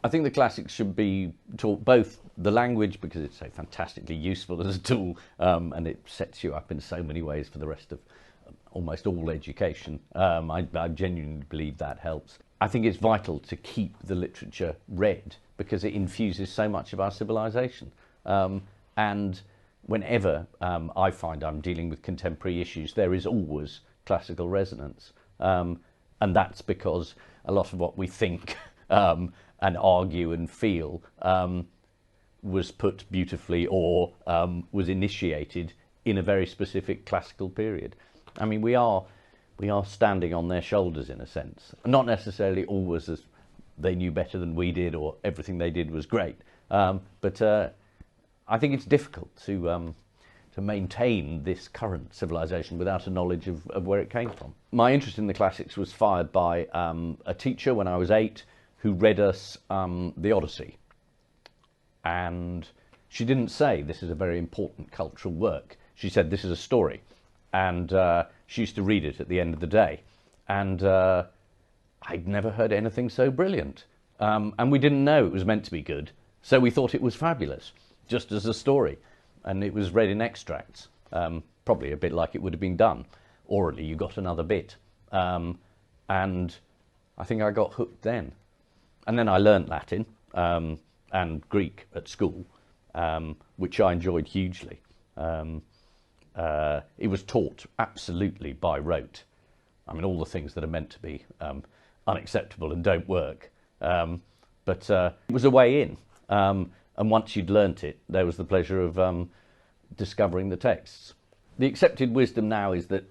I think the classics should be taught both the language, because it's so fantastically useful as a tool, and it sets you up in so many ways for the rest of almost all education. I genuinely believe that helps. I think it's vital to keep the literature read because it infuses so much of our civilization. And whenever I find I'm dealing with contemporary issues, there is always classical resonance. And that's because a lot of what we think and argue and feel was put beautifully or was initiated in a very specific classical period. I mean, we are standing on their shoulders in a sense, not necessarily always as they knew better than we did or everything they did was great, but I think it's difficult to maintain this current civilization without a knowledge of where it came from. My interest in the classics was fired by a teacher when I was 8 who read us the Odyssey, and she didn't say this is a very important cultural work. She said this is a story, and she used to read it at the end of the day, and I'd never heard anything so brilliant, and we didn't know it was meant to be good, so we thought it was fabulous just as a story, and it was read in extracts, probably a bit like it would have been done orally. You got another bit, and I think I got hooked then. And then I learnt Latin and Greek at school, which I enjoyed hugely. It was taught absolutely by rote. I mean, all the things that are meant to be unacceptable and don't work. But it was a way in. And once you'd learnt it, there was the pleasure of discovering the texts. The accepted wisdom now is that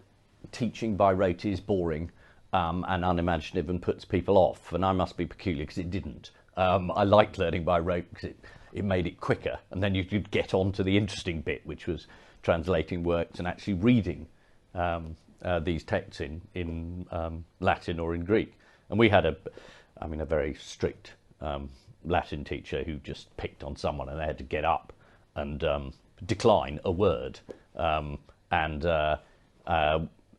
teaching by rote is boring and unimaginative and puts people off, and I must be peculiar because it didn't. I liked learning by rote because it made it quicker, and then you could get on to the interesting bit, which was translating works and actually reading these texts in Latin or in Greek. And we had a very strict Latin teacher who just picked on someone and they had to get up and decline a word.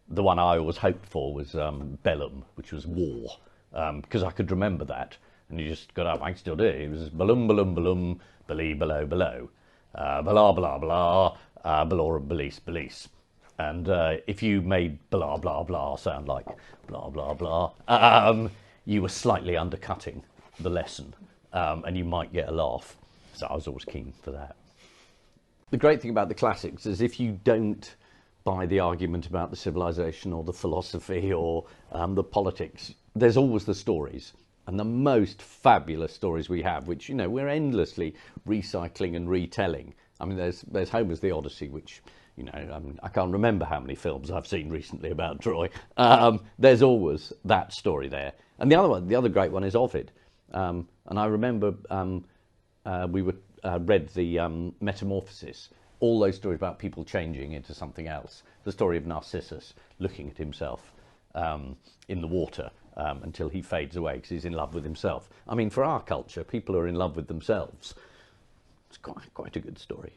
The one I always hoped for was bellum, which was war, because I could remember that. And you just got up, I can still do it. It was balum, balum, balum, belie, below, below, blah, blah, blah, balorum, belice, belice. And if you made blah, blah, blah sound like blah, blah, blah, you were slightly undercutting the lesson, and you might get a laugh. So I was always keen for that. The great thing about the classics is if you don't buy the argument about the civilization or the philosophy or the politics, there's always the stories, and the most fabulous stories we have, which, you know, we're endlessly recycling and retelling. I mean, there's Homer's The Odyssey, which, you know, I can't remember how many films I've seen recently about Troy. There's always that story there. And the other great one is Ovid. And I remember we read the Metamorphosis, all those stories about people changing into something else. The story of Narcissus looking at himself in the water until he fades away because he's in love with himself. I mean, for our culture, people are in love with themselves. It's quite a good story.